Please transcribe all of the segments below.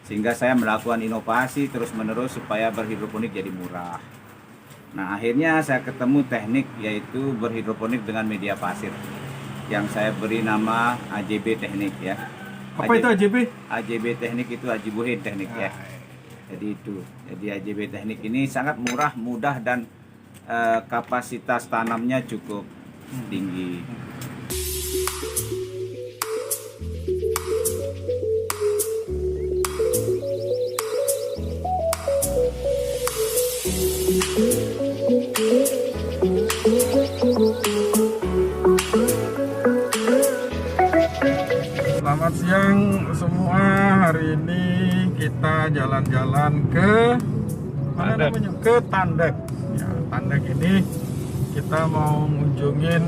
Sehingga saya melakukan inovasi terus-menerus supaya berhidroponik jadi murah. Nah, akhirnya saya ketemu teknik yaitu berhidroponik dengan media pasir yang saya beri nama AJB teknik ya. Apa itu AJB? AJB teknik itu Haji Buhin teknik ya. Jadi itu. Jadi AJB teknik ini sangat murah, mudah dan kapasitas tanamnya cukup tinggi. Selamat siang semua. Hari ini kita jalan-jalan ke mana namanya? Ke Tandek. Ya, Tandek ini kita mau ngunjungin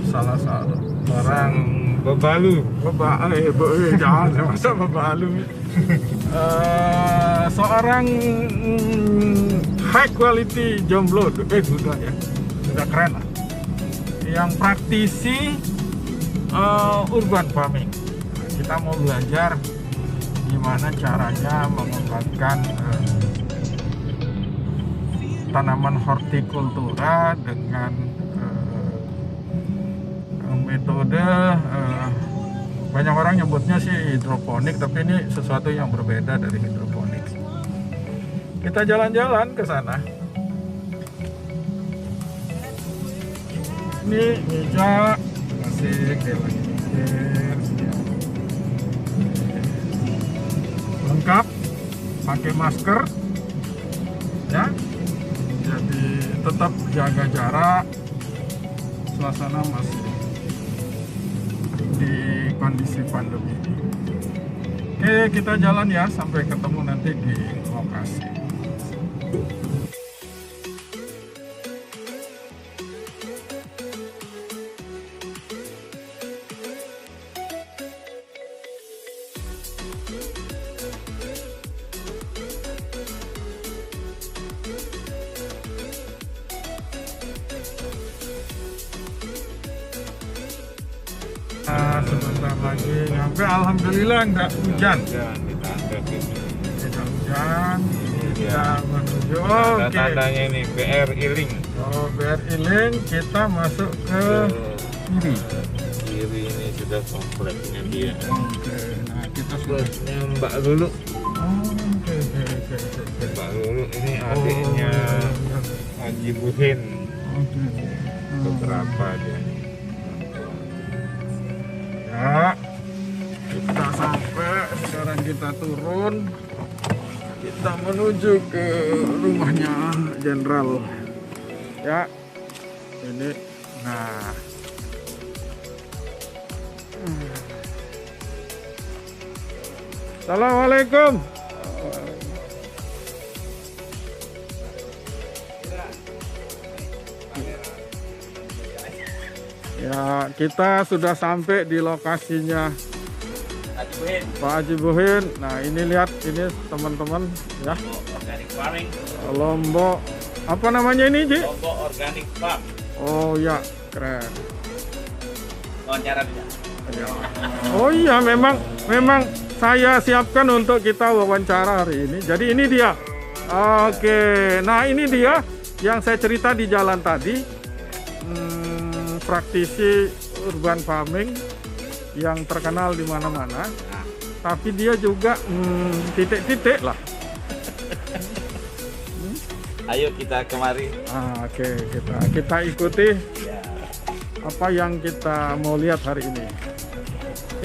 salah satu orang bebalu. Jangan masa bebalu. Seorang high quality jomblo, sudah ya, sudah keren lah. Yang praktisi urban farming. Kita mau belajar gimana caranya mengembangkan tanaman hortikultura dengan metode banyak orang nyebutnya sih hidroponik, tapi ini sesuatu yang berbeda dari hidroponik. Kita jalan-jalan ke sana. Ini meja asik, dia lagi mikir. Lengkap, pakai masker, ya. Jadi tetap jaga jarak. Suasana masih di kondisi pandemi ini. Oke, kita jalan ya sampai ketemu nanti di lokasi. Sebentar lagi nyampe, alhamdulillah nggak hujan. Di Tandek ini. Tidak hujan. Kita menuju. Tandanya ini BR Iling. BR Iling, kita masuk ke kiri. Kiri ini sudah kompleknya dia. Nah kita sudah. Kompleknya Mbak Lulu. Oke. Mbak Lulu ini adiknya Haji Buhin. Beberapa dia. Ya, kita sampai, sekarang kita turun, kita menuju ke rumahnya Jenderal. Ya, ini, nah, Assalamualaikum. Ya, kita sudah sampai di lokasinya Pak Haji Buhin. Nah, ini lihat, ini teman-teman ya. Organic farming. Lombok, apa namanya ini, Ji? Lombok Organic Farm. Oh ya, keren. Wawancara tidak? Oh iya, memang saya siapkan untuk kita wawancara hari ini. Jadi ini dia. Oke, nah ini dia yang saya cerita di jalan tadi. Praktisi urban farming yang terkenal di mana-mana, tapi dia juga titik-titik lah. Ayo kita kemari. Oke, kita ikuti Ya. apa yang kita mau lihat hari ini.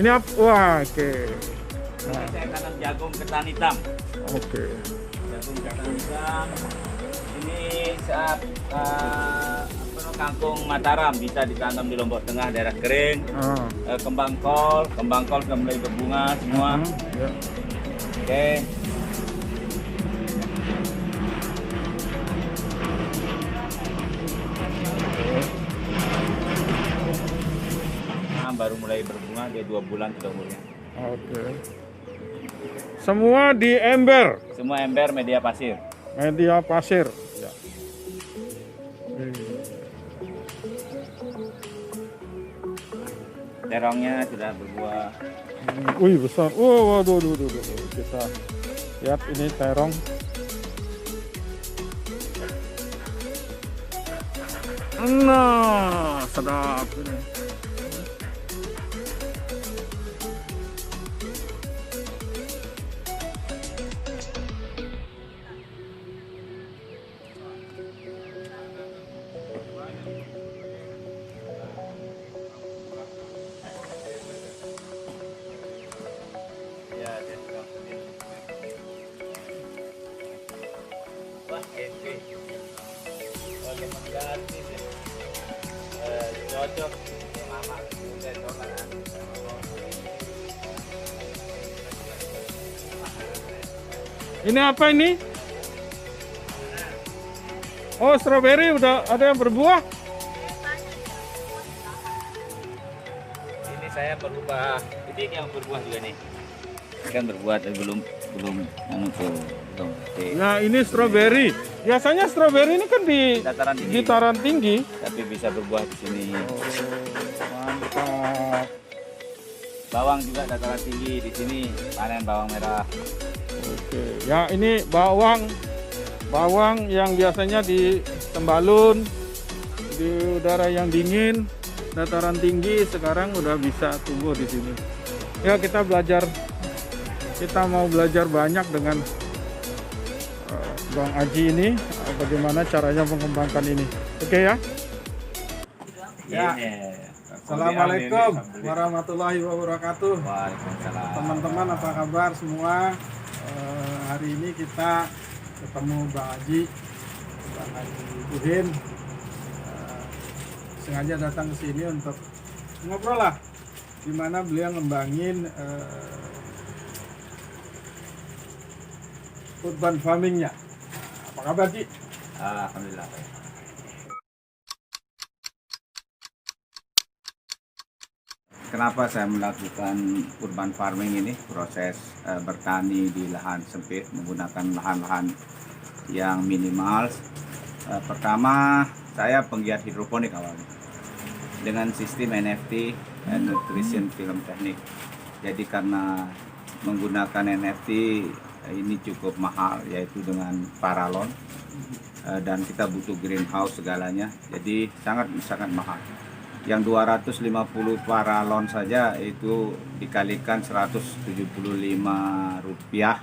Ini apa? Wah, oke. Nah, Saya tanam jagung ketan hitam. oke. Jagung ketan hitam. Ini saat kangkung Mataram bisa ditanam di Lombok Tengah, daerah kering. Kembang kol sudah mulai berbunga semua. Ya. Oke. Nah, baru mulai berbunga, dia 2 bulan sudah umurnya. Oke. Semua di ember, Semua ember media pasir. media pasir. Ya. Terongnya sudah berbuah. Wih besar. Oh, waduh, waduh, waduh, waduh. Kita lihat ini terong. Nah, sedap ini. Cocok. Ini apa ini? Oh, strawberry udah ada yang berbuah. Ini saya berubah. Ini yang berbuah juga nih. Ini kan berbuah tapi belum anu tuh. Belum. Oke. Nah, ini strawberry. Biasanya strawberry ini kan di Dataran tinggi. dataran tinggi. Tapi bisa berbuah di sini. Oh, mantap. Bawang juga dataran tinggi di sini. Panen bawang merah. Oke, ya ini bawang yang biasanya di Tembalun, di udara yang dingin, dataran tinggi, sekarang udah bisa tumbuh di sini. Ya kita mau belajar banyak dengan Bang Aji ini, bagaimana caranya mengembangkan ini. Oke ya. Ya. Assalamualaikum warahmatullahi wabarakatuh. Waalaikumsalam. Teman-teman apa kabar semua? Hari ini kita ketemu Bang Haji Buhin. Sengaja datang ke sini untuk ngobrol lah gimana beliau ngembangin urban farmingnya. Apa kabar Ji? Alhamdulillah. Kenapa saya melakukan urban farming ini, proses bertani di lahan sempit menggunakan lahan-lahan yang minimal. Pertama, saya penggiat hidroponik awalnya dengan sistem NFT, Nutrition Film Technique. Jadi karena menggunakan NFT ini cukup mahal, yaitu dengan paralon, dan kita butuh greenhouse segalanya, jadi sangat mahal. Yang 250 paralon saja itu dikalikan 175 rupiah,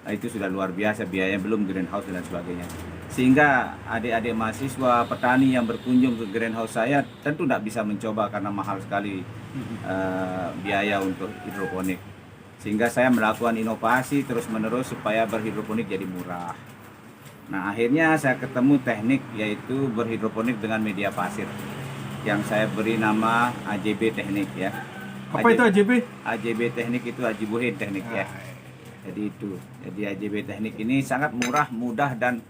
itu sudah luar biasa biayanya, belum greenhouse dan sebagainya. Sehingga adik-adik mahasiswa petani yang berkunjung ke greenhouse saya tentu tidak bisa mencoba karena mahal sekali biaya untuk hidroponik. Sehingga saya melakukan inovasi terus-menerus supaya berhidroponik jadi murah. Nah, akhirnya saya ketemu teknik yaitu berhidroponik dengan media pasir, yang saya beri nama AJB teknik ya. Apa itu AJB? AJB teknik itu Haji Buhin teknik ya. Jadi itu. Jadi AJB teknik ini sangat murah, mudah, dan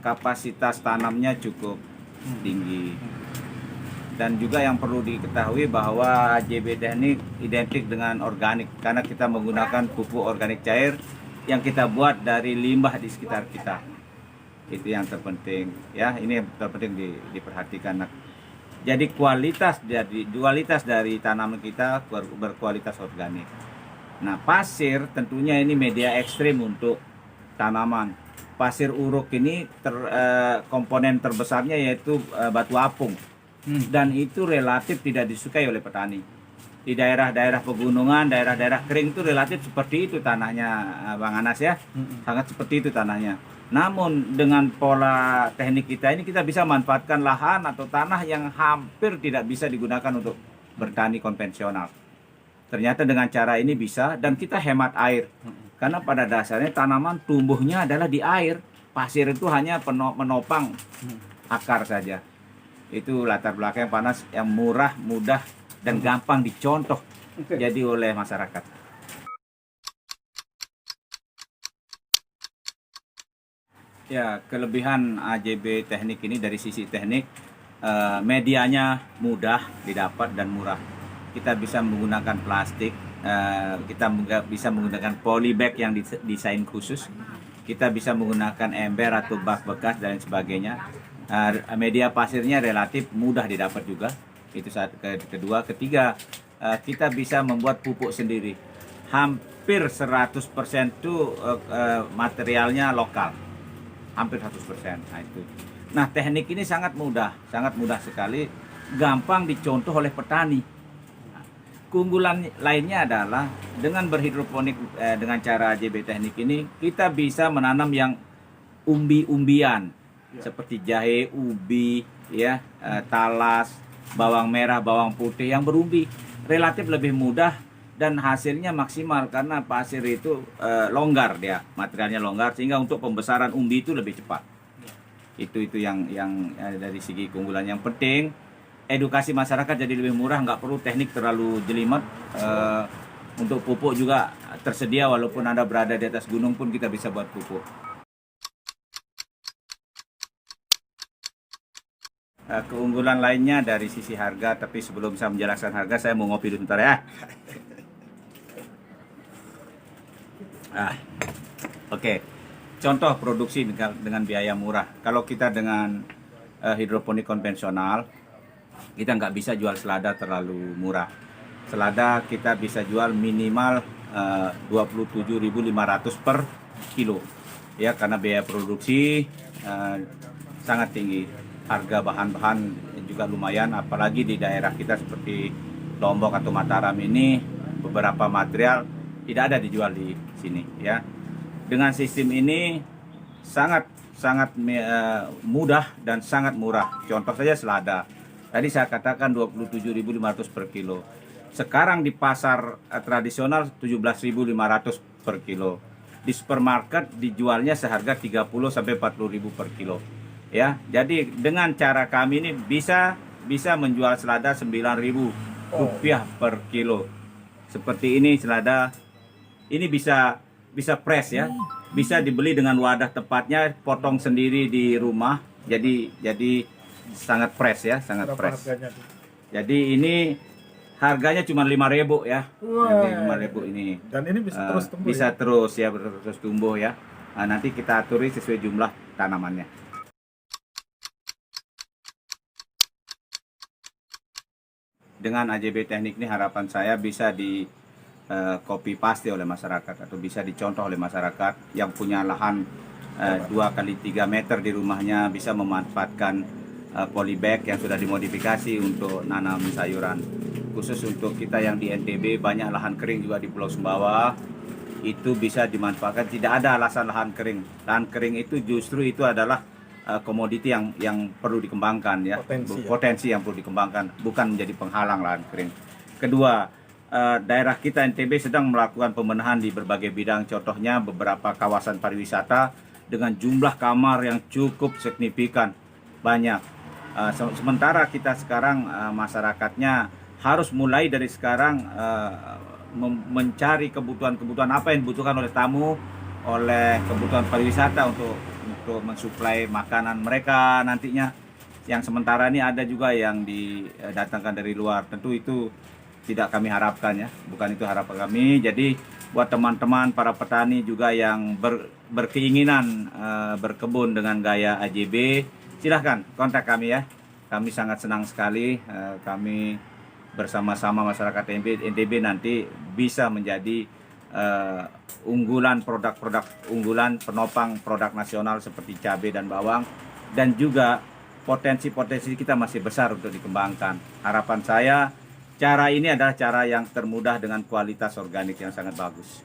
kapasitas tanamnya cukup tinggi. Dan juga yang perlu diketahui bahwa AJB teknik identik dengan organik karena kita menggunakan pupuk organik cair yang kita buat dari limbah di sekitar kita. Itu yang terpenting ya. Ini yang terpenting diperhatikan. Nah, jadi dualitas dari tanaman kita berkualitas organik. Nah, pasir tentunya ini media ekstrim untuk tanaman. Pasir uruk ini komponen terbesarnya yaitu batu apung. Dan itu relatif tidak disukai oleh petani. Di daerah-daerah pegunungan, daerah-daerah kering itu relatif seperti itu tanahnya, Bang Anas ya. Sangat seperti itu tanahnya. Namun dengan pola teknik kita ini kita bisa manfaatkan lahan atau tanah yang hampir tidak bisa digunakan untuk bertani konvensional. Ternyata dengan cara ini bisa, dan kita hemat air. Karena pada dasarnya tanaman tumbuhnya adalah di air. Pasir itu hanya menopang akar saja. Itu latar belakang panas yang murah, mudah, dan gampang dicontoh jadi oleh masyarakat. Ya, kelebihan AJB teknik ini dari sisi teknik, medianya mudah didapat dan murah. Kita bisa menggunakan plastik, kita bisa menggunakan polybag yang didesain khusus, kita bisa menggunakan ember atau bak bekas dan sebagainya. Media pasirnya relatif mudah didapat juga. Itu kedua. Ketiga, kita bisa membuat pupuk sendiri. Hampir 100% itu materialnya lokal. Hampir 100%. Nah, itu. Nah, teknik ini sangat mudah sekali, gampang dicontoh oleh petani. Keunggulan lainnya adalah dengan berhidroponik dengan cara AJB teknik ini, kita bisa menanam yang umbi-umbian seperti jahe, ubi, ya, talas, bawang merah, bawang putih yang berumbi. Relatif lebih mudah dan hasilnya maksimal karena pasir itu longgar, dia materialnya longgar, sehingga untuk pembesaran umbi itu lebih cepat. Itu yang dari segi keunggulan. Yang penting edukasi masyarakat jadi lebih murah, nggak perlu teknik terlalu jelimet. Untuk pupuk juga tersedia, walaupun Anda berada di atas gunung pun kita bisa buat pupuk. Keunggulan lainnya dari sisi harga, tapi sebelum saya menjelaskan harga, saya mau ngopi dulu sebentar ya. Oke. Contoh produksi dengan biaya murah. Kalau kita dengan hidroponik konvensional, kita nggak bisa jual selada terlalu murah. Selada kita bisa jual minimal 27.500 per kilo, ya, karena biaya produksi sangat tinggi. Harga bahan-bahan juga lumayan, apalagi di daerah kita seperti Lombok atau Mataram ini, beberapa material tidak ada dijual di sini, ya. Dengan sistem ini sangat mudah dan sangat murah. Contoh saja selada. Tadi saya katakan 27.500 per kilo. Sekarang di pasar tradisional 17.500 per kilo. Di supermarket dijualnya seharga 30 sampai 40.000 per kilo. Ya, jadi dengan cara kami ini bisa menjual selada 9.000 rupiah per kilo. Seperti ini selada. Ini bisa press, ya, bisa dibeli dengan wadah tepatnya, potong sendiri di rumah, jadi sangat press, ya, sangat press. Jadi ini harganya cuma 5.000, ya. Jadi 5.000 ini. Dan ini bisa terus tumbuh. Bisa terus, ya, terus tumbuh, ya. Nah, nanti kita aturi sesuai jumlah tanamannya. Dengan AJB teknik ini harapan saya bisa di copy paste oleh masyarakat atau bisa dicontoh oleh masyarakat yang punya lahan 2 kali 3 meter di rumahnya, bisa memanfaatkan polybag yang sudah dimodifikasi untuk nanam sayuran. Khusus untuk kita yang di NTB, banyak lahan kering juga di Pulau Sumbawa, itu bisa dimanfaatkan. Tidak ada alasan lahan kering. Lahan kering itu justru itu adalah komoditi yang perlu dikembangkan, ya. Potensi yang perlu dikembangkan, bukan menjadi penghalang lahan kering. Kedua, daerah kita NTB sedang melakukan pembenahan di berbagai bidang. Contohnya beberapa kawasan pariwisata dengan jumlah kamar yang cukup signifikan, banyak. Sementara kita sekarang masyarakatnya harus mulai dari sekarang mencari kebutuhan apa yang dibutuhkan oleh tamu, oleh kebutuhan pariwisata untuk mensuplai makanan mereka nantinya. Yang sementara ini ada juga yang didatangkan dari luar. Tentu itu tidak kami harapkan, ya, bukan itu harapan kami. Jadi buat teman-teman para petani juga yang berkeinginan berkebun dengan gaya AJB, silahkan kontak kami, ya. Kami sangat senang sekali kami bersama-sama masyarakat NTB nanti bisa menjadi produk unggulan penopang produk nasional seperti cabai dan bawang, dan juga potensi kita masih besar untuk dikembangkan. Harapan saya cara ini adalah cara yang termudah dengan kualitas organik yang sangat bagus.